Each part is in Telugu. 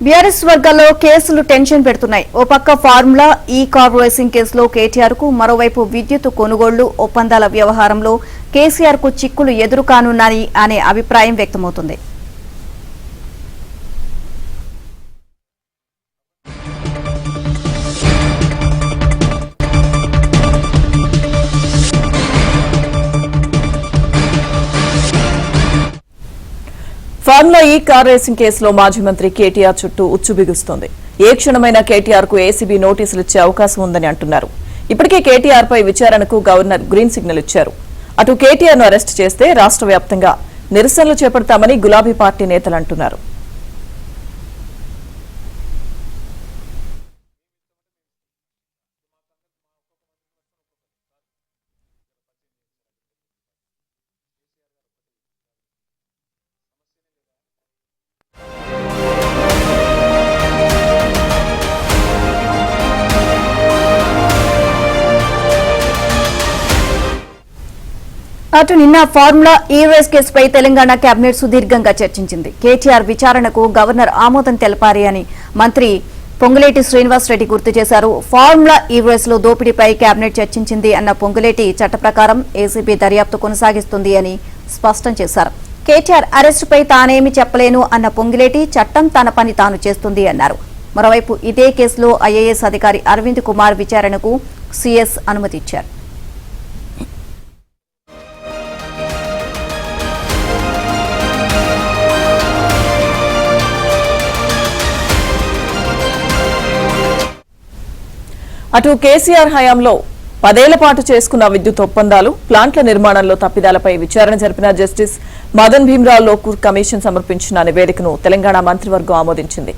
బీఆర్ఎస్ వర్గాల్లో కేసులు టెన్షన్ పెడుతున్నాయి. ఓ పక్క ఫార్ములా ఈ కార్ రేసింగ్ కేసులో కేటీఆర్ కు, మరోవైపు విద్యుత్ కొనుగోళ్లు ఒప్పందాల వ్యవహారంలో కేసీఆర్ కు చిక్కులు ఎదురుకానున్నాయి అనే అభిప్రాయం వ్యక్తమవుతుంది. ఫార్ములా ఈ కార్ రేసింగ్ కేసులో మాజీ మంత్రి కేటీఆర్ చుట్టూ ఉచ్చు బిగుస్తోంది. ఏ క్షణమైన కేటీఆర్ కు ఏసీబీ నోటీసులు ఇచ్చే అవకాశం ఉందని అంటున్నారు. ఇప్పటికే కేటీఆర్ పై విచారణకు గవర్నర్ గ్రీన్ సిగ్నల్ ఇచ్చారు. అటు కేటీఆర్ ను అరెస్ట్ చేస్తే రాష్ట్ర వ్యాప్తంగా నిరసనలు చేపడతామని గులాబీ పార్టీ నేతలు అంటున్నారు. అటు నిన్న ఫార్ములా ఈ రేస్ కేసుపై తెలంగాణ కేబినెట్ సుదీర్ఘంగా చర్చించింది. కేటీఆర్ విచారణకు గవర్నర్ ఆమోదం తెలపాలి అని మంత్రి పొంగులేటి శ్రీనివాసరెడ్డి గుర్తు చేశారు. ఫార్ములా ఈ రేస్ లో దోపిడీపై కేబినెట్ చర్చించింది అన్న పొంగులేటి చట్ట ప్రకారం ఏసీబీ దర్యాప్తు కొనసాగిస్తుంది అని స్పష్టం చేశారు. కేటీఆర్ అరెస్టుపై తానేమి చెప్పలేను అన్న పొంగులేటి చట్టం తన పని తాను చేస్తుంది అన్నారు. మరోవైపు ఇదే కేసులో ఐఏఎస్ అధికారి అరవింద్ కుమార్ విచారణకు సీఎస్ అనుమతి ఇచ్చారు. అటు కేసీఆర్ హయాంలో 10 ఏళ్ల పాటు చేసుకున్న విద్యుత్ ఒప్పందాలు, ప్లాంట్ల నిర్మాణంలో తప్పిదాలపై విచారణ జరిపిన జస్టిస్ మదన్ భీమ్రావ్ లోకూర్ కమిషన్ సమర్పించిన నివేదికను తెలంగాణ మంత్రివర్గం ఆమోదించింది.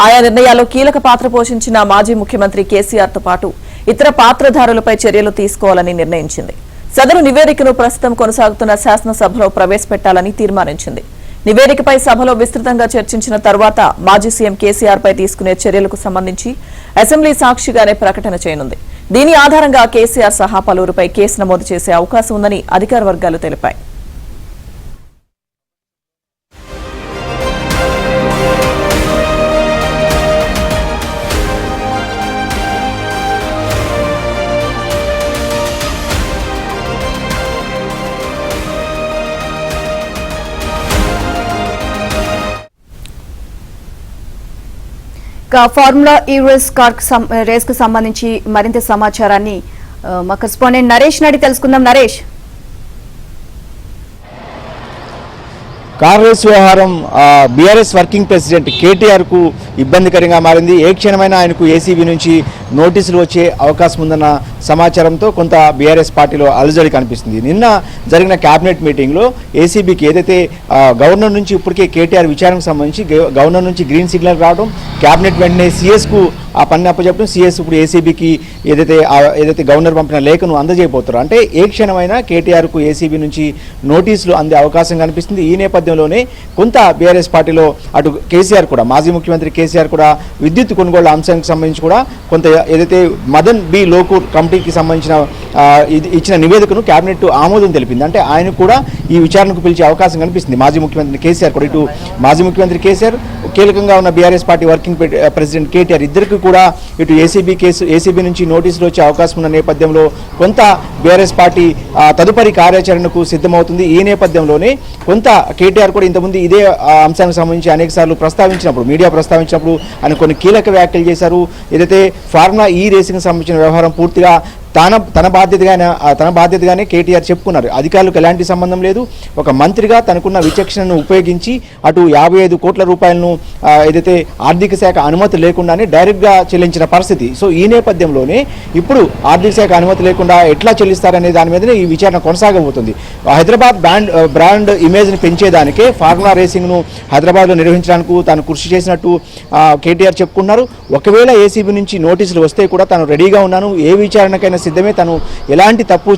ఆయా నిర్ణయాల్లో కీలక పాత్ర పోషించిన మాజీ ముఖ్యమంత్రి కేసీఆర్ తో పాటు ఇతర పాత్రధారులపై చర్యలు తీసుకోవాలని నిర్ణయించింది. సదరు నివేదికను ప్రస్తుతం కొనసాగుతున్న శాసనసభలో ప్రవేశపెట్టాలని తీర్మానించింది. నివేదికపై సభలో విస్తృతంగా చర్చించిన తర్వాత మాజీ సీఎం కేసీఆర్ పై తీసుకునే చర్యలకు సంబంధించి అసెంబ్లీ సాక్షిగానే ప్రకటన చేయనుంది. దీని ఆధారంగా కేసీఆర్ సహా పలువురిపై కేసు నమోదు చేసే అవకాశం ఉందని అధికార వర్గాలు తెలిపాయి. ఫార్ములా ఈ రేస్ కు సంబంధించి మరింత సమాచారాన్ని మా కరెస్పాండెంట్ నరేష్ నాడి తెలుసుకుందాం. నరేష్, కార్ రేస్ వ్యవహారం బీఆర్ఎస్ వర్కింగ్ ప్రెసిడెంట్ కేటీఆర్ కు ఇబ్బందికరంగా మారింది. ఏ క్షణమైనా ఆయనకు ఏసీబీ నుంచి నోటీసులు వచ్చే అవకాశం ఉందన్న సమాచారంతో కొంత బీఆర్ఎస్ పార్టీలో అలజడి కనిపిస్తుంది. నిన్న జరిగిన కేబినెట్ మీటింగ్లో ఏసీబీకి ఏదైతే గవర్నర్ నుంచి ఇప్పటికే కేటీఆర్ విచారణకు సంబంధించి గవర్నర్ నుంచి గ్రీన్ సిగ్నల్ రావడం, కేబినెట్ వెంటనే సీఎస్కు ఆ పని అప్పచెప్పడం, సీఎస్ ఇప్పుడు ఏసీబీకి ఏదైతే గవర్నర్ పంపిన లేఖను అందజేయబోతారు. అంటే ఏ క్షణమైనా కేటీఆర్కు ఏసీబీ నుంచి నోటీసులు అందే అవకాశం కనిపిస్తుంది. ఈ నేపథ్యంలోనే కొంత బీఆర్ఎస్ పార్టీలో అటు కేసీఆర్ కూడా, మాజీ ముఖ్యమంత్రి కేసీఆర్ కూడా విద్యుత్ కొనుగోళ్ల అంశానికి సంబంధించి కూడా కొంత ఏదైతే మదన్ బి లోకూర్ కమిటీకి సంబంధించిన ఇచ్చిన నివేదికను కేబినెట్ ఆమోదం తెలిపింది. అంటే ఆయన కూడా ఈ విచారణకు పిలిచే అవకాశం కనిపిస్తుంది. మాజీ ముఖ్యమంత్రి కేసీఆర్ కూడా, ఇటు మాజీ ముఖ్యమంత్రి కేసీఆర్, కీలకంగా ఉన్న BRS party working president KTR ఇద్దరికి కూడా ఇటు ఏసీబీ నుంచి నోటీసులు వచ్చే అవకాశం ఉన్న నేపథ్యంలో కొంత బీఆర్ఎస్ పార్టీ తదుపరి కార్యాచరణకు సిద్ధమవుతుంది. ఈ నేపథ్యంలోనే కొంత కేటీఆర్ కూడా ఇంతకుముందు ఇదే అంశానికి సంబంధించి అనేక సార్లు మీడియా ప్రస్తావించినప్పుడు ఆయన కొన్ని కీలక వ్యాఖ్యలు చేశారు. ఏదైతే ఫార్ములా ఈ రేసింగ్ సంబంధించిన వ్యవహారం పూర్తిగా తన బాధ్యతగానే కేటీఆర్ చెప్పుకున్నారు. అధికారులకు ఎలాంటి సంబంధం లేదు. ఒక మంత్రిగా తనకున్న విచక్షణను ఉపయోగించి అటు 55 కోట్ల రూపాయలను ఏదైతే ఆర్థిక శాఖ అనుమతి లేకుండానే డైరెక్ట్గా చెల్లించిన పరిస్థితి. సో ఈ నేపథ్యంలోనే ఇప్పుడు ఆర్థిక శాఖ అనుమతి లేకుండా ఎట్లా చెల్లిస్తారనే దాని మీదనే ఈ విచారణ కొనసాగబోతుంది. హైదరాబాద్ బ్రాండ్ ఇమేజ్ని పెంచేదానికే ఫార్ములా రేసింగ్ను హైదరాబాద్లో నిర్వహించడానికి తాను కృషి చేసినట్టు కేటీఆర్ చెప్పుకున్నారు. ఒకవేళ ఏసీబీ నుంచి నోటీసులు వస్తే కూడా తాను రెడీగా ఉన్నాను, ఏ విచారణకైనా సిద్ధమే, తను ఎలాంటి తప్పు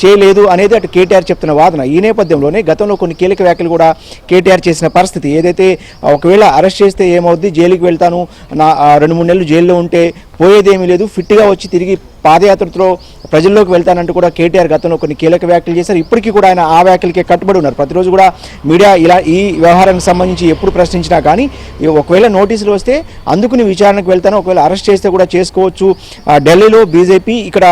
చేయలేదు అనేది అటు కేటీఆర్ చెప్తున్న వాదన. ఈ నేపథ్యంలోనే గతంలో కొన్ని కీలక వ్యాఖ్యలు కూడా కేటీఆర్ చేసిన పరిస్థితి. ఏదైతే ఒకవేళ అరెస్ట్ చేస్తే ఏమవుద్ది, జైలుకి వెళ్తాను, 2-3 నెలలు జైల్లో ఉంటే పోయేదేమీ లేదు, ఫిట్గా వచ్చి తిరిగి పాదయాత్రతో ప్రజల్లోకి వెళ్తానంటూ కూడా కేటీఆర్ గతంలో కొన్ని కీలక వ్యాఖ్యలు చేశారు. ఇప్పటికీ కూడా ఆయన ఆ వ్యాఖ్యలకే కట్టుబడి ఉన్నారు. ప్రతిరోజు కూడా మీడియా ఇలా ఈ వ్యవహారానికి సంబంధించి ఎప్పుడు ప్రశ్నించినా కానీ ఒకవేళ నోటీసులు వస్తే అందుకుని విచారణకు వెళ్తాను, ఒకవేళ అరెస్ట్ చేస్తే కూడా చేసుకోవచ్చు, ఢిల్లీలో బీజేపీ, ఇక్కడ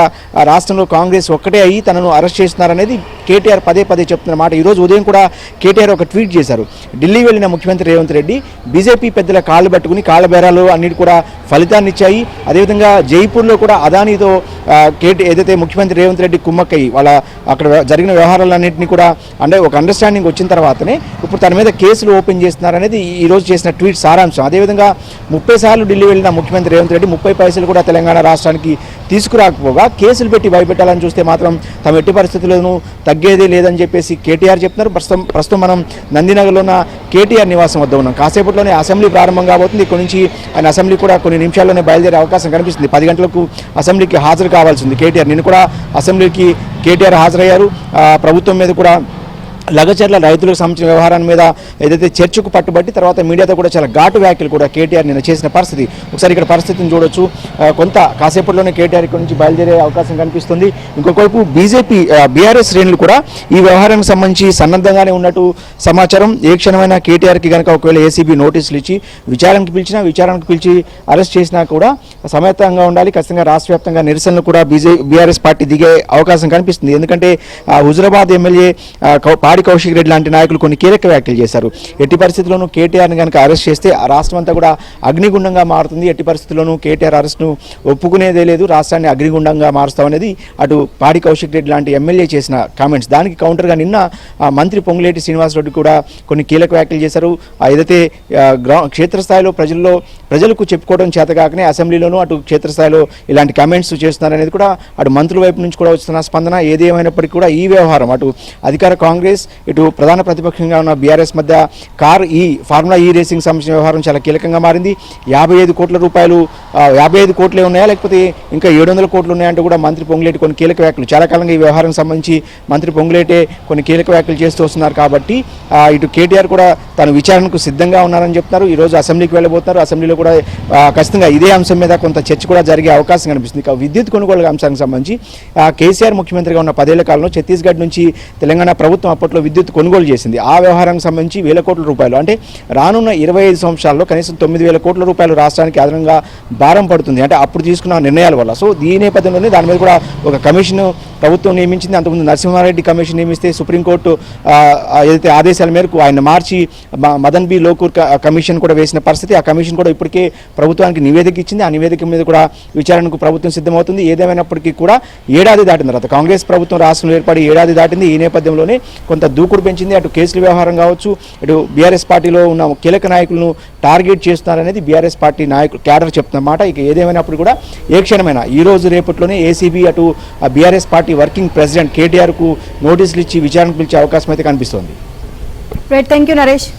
రాష్ట్రంలో కాంగ్రెస్ ఒక్కటే అయ్యి తనను అరెస్ట్ చేస్తున్నారనేది కేటీఆర్ పదే పదే చెప్తున్న మాట. ఈరోజు ఉదయం కూడా కేటీఆర్ ఒక ట్వీట్ చేశారు. ఢిల్లీ వెళ్ళిన ముఖ్యమంత్రి రేవంత్ రెడ్డి బీజేపీ పెద్దల కాళ్ళు పట్టుకుని కాళ్ళ బేరాలు అన్నిటి కూడా ఫలితాన్ని ఇచ్చాయి. అదేవిధంగా జైపూర్లో కూడా అదానీతో ఏదైతే ముఖ్యమంత్రి రేవంత్ రెడ్డి కుమ్మక్కయ్యి వాళ్ళ అక్కడ జరిగిన వ్యవహారాలన్నింటినీ కూడా అంటే ఒక అండర్స్టాండింగ్ వచ్చిన తర్వాతనే ఇప్పుడు తన మీద కేసులు ఓపెన్ చేస్తున్నారనేది ఈరోజు చేసిన ట్వీట్ సారాంశం. అదేవిధంగా 30 సార్లు ఢిల్లీ వెళ్ళిన ముఖ్యమంత్రి రేవంత్ రెడ్డి 30 పైసలు కూడా తెలంగాణ రాష్ట్రానికి తీసుకురాకపోగా కేసులు పెట్టి భయపెట్టాలని చూస్తే మాత్రం తమ ఎట్టి పరిస్థితుల్లోనూ తగ్గేదే లేదని చెప్పేసి కేటీఆర్ చెప్తున్నారు. ప్రస్తుతం మనం నందినగర్లో ఉన్న కేటీఆర్ నివాసం వద్ద ఉన్నాం. కాసేపట్లోనే అసెంబ్లీ ప్రారంభం కాబోతుంది. ఇక్కడ నుంచి ఆయన అసెంబ్లీ కూడా కొన్ని నిమిషాల్లోనే బయలుదేరే అవకాశం కనిపిస్తుంది. 10 గంటలకు అసెంబ్లీకి హాజరు కావాల్సింది కేటీఆర్. నిన్న కూడా అసెంబ్లీకి కేటీఆర్ హాజరయ్యారు. ప్రభుత్వం మీద కూడా లగచర్ల రైతులకు సంబంధించిన వ్యవహారం మీద ఏదైతే చర్చకు పట్టుబట్టి తర్వాత మీడియాతో కూడా చాలా ఘాటు వ్యాఖ్యలు కూడా కేటీఆర్ నిన్న చేసిన పరిస్థితి. ఒకసారి ఇక్కడ పరిస్థితిని చూడొచ్చు. కొంత కాసేపట్లోనే కేటీఆర్ ఇక్కడ నుంచి బయలుదేరే అవకాశం కనిపిస్తుంది. ఇంకొక వైపు బీఆర్ఎస్ శ్రేణులు కూడా ఈ వ్యవహారానికి సంబంధించి సన్నద్ధంగానే ఉన్నట్టు సమాచారం. ఏ క్షణమైనా కేటీఆర్కి కనుక ఒకవేళ ఏసీబీ నోటీసులు ఇచ్చి విచారణకు పిలిచి అరెస్ట్ చేసినా కూడా సమేతంగా ఉండాలి. ఖచ్చితంగా రాష్ట్ర వ్యాప్తంగా నిరసనలు కూడా బీఆర్ఎస్ పార్టీ దిగే అవకాశం కనిపిస్తుంది. ఎందుకంటే హుజురాబాద్ ఎమ్మెల్యే పాడి కౌశిక్ రెడ్డి లాంటి నాయకులు కొన్ని కీలక వ్యాఖ్యలు చేశారు. ఎట్టి పరిస్థితుల్లోనూ కేటీఆర్ని కనుక అరెస్ట్ చేస్తే ఆ రాష్ట్రం అంతా కూడా అగ్నిగుండంగా మారుతుంది. ఎట్టి పరిస్థితుల్లోనూ కేటీఆర్ అరెస్ట్ను ఒప్పుకునేదే లేదు, రాష్ట్రాన్ని అగ్నిగుండంగా మారుస్తామనేది అటు పాడి కౌశిక్ రెడ్డి లాంటి ఎమ్మెల్యే చేసిన కామెంట్స్. దానికి కౌంటర్గా నిన్న మంత్రి పొంగులేటి శ్రీనివాసరెడ్డి కూడా కొన్ని కీలక వ్యాఖ్యలు చేశారు. ఏదైతే క్షేత్రస్థాయిలో ప్రజలకు చెప్పుకోవడం చేతగాకనే అసెంబ్లీలోనూ అటు క్షేత్రస్థాయిలో ఇలాంటి కామెంట్స్ చేస్తున్నారనేది కూడా అటు మంత్రుల వైపు నుంచి కూడా వస్తున్న స్పందన. ఏది ఏమైనప్పటికీ కూడా ఈ వ్యవహారం అటు అధికార కాంగ్రెస్ ఇటు ప్రధాన ప్రతిపక్షంగా ఉన్న బీఆర్ఎస్ మధ్య ఫార్ములా ఈ రేసింగ్ సంబంధించిన వ్యవహారం చాలా కీలకంగా మారింది. 55 కోట్ల రూపాయలు 55 కోట్లే ఉన్నాయా లేకపోతే ఇంకా 700 కోట్లు ఉన్నాయంటూ కూడా మంత్రి పొంగులేటి కొన్ని కీలక వ్యాఖ్యలు. చాలా కాలంగా ఈ వ్యవహారం సంబంధించి మంత్రి పొంగులేటే కొన్ని కీలక వ్యాఖ్యలు చేస్తూ వస్తున్నారు. కాబట్టి ఇటు కేటీఆర్ కూడా తను విచారణకు సిద్ధంగా ఉన్నారని చెప్తున్నారు. ఈరోజు అసెంబ్లీకి వెళ్ళబోతున్నారు. అసెంబ్లీలో కూడా ఖచ్చితంగా ఇదే అంశం మీద కొంత చర్చ కూడా జరిగే అవకాశం కనిపిస్తుంది. విద్యుత్ కొనుగోలు అంశానికి సంబంధించి కేసీఆర్ ముఖ్యమంత్రిగా ఉన్న 10 ఏళ్ల కాలంలో ఛత్తీస్గఢ్ నుంచి తెలంగాణ ప్రభుత్వం అప్పట్లో విద్యుత్ కొనుగోలు చేసింది. ఆ వ్యవహారానికి సంబంధించి 1000 కోట్ల రూపాయలు అంటే రానున్న 25 సంవత్సరాల్లో కనీసం 9000 కోట్ల రూపాయలు రాష్ట్రానికి అదనంగా భారం పడుతుంది. అంటే అప్పుడు తీసుకున్న నిర్ణయాల వల్ల. సో ఈ నేపథ్యంలోనే దాని మీద కూడా ఒక కమిషన్ ప్రభుత్వం నియమించింది. అంతకుముందు నరసింహారెడ్డి కమిషన్ నియమిస్తే సుప్రీంకోర్టు ఏదైతే ఆదేశాల మేరకు ఆయన మార్చి మదన్ బి లోకూర్ కమిషన్ కూడా వేసిన పరిస్థితి. ఆ కమిషన్ కూడా ఇప్పటికే ప్రభుత్వానికి నివేదిక ఇచ్చింది. ఆ నివేదిక మీద కూడా విచారణకు ప్రభుత్వం సిద్ధమవుతుంది. ఏదేమైనప్పటికీ కూడా ఏడాది దాటిన తర్వాత కాంగ్రెస్ ప్రభుత్వం రాష్ట్రంలో ఏర్పడి ఏడాది దాటింది. ఈ నేపథ్యంలోనే కొంత దూకుడు పెంచింది. అటు కేసుల వ్యవహారం కావచ్చు, ఇటు బీఆర్ఎస్ పార్టీలో ఉన్న కీలక నాయకులను టార్గెట్ చేస్తున్నారనేది బీఆర్ఎస్ పార్టీ నాయకులు క్యాడర్ చెప్తున్నమాట. ఇక ఏదేమైనప్పుడు కూడా ఏ క్షణమైనా ఈ రోజు రేపట్లోనే ఏసీబీ అటు బీఆర్ఎస్ పార్టీ వర్కింగ్ ప్రెసిడెంట్ కేటీఆర్కు నోటీసులు ఇచ్చి విచారణకు పిలిచే అవకాశం అయితే కనిపిస్తోంది. Thank you Naresh.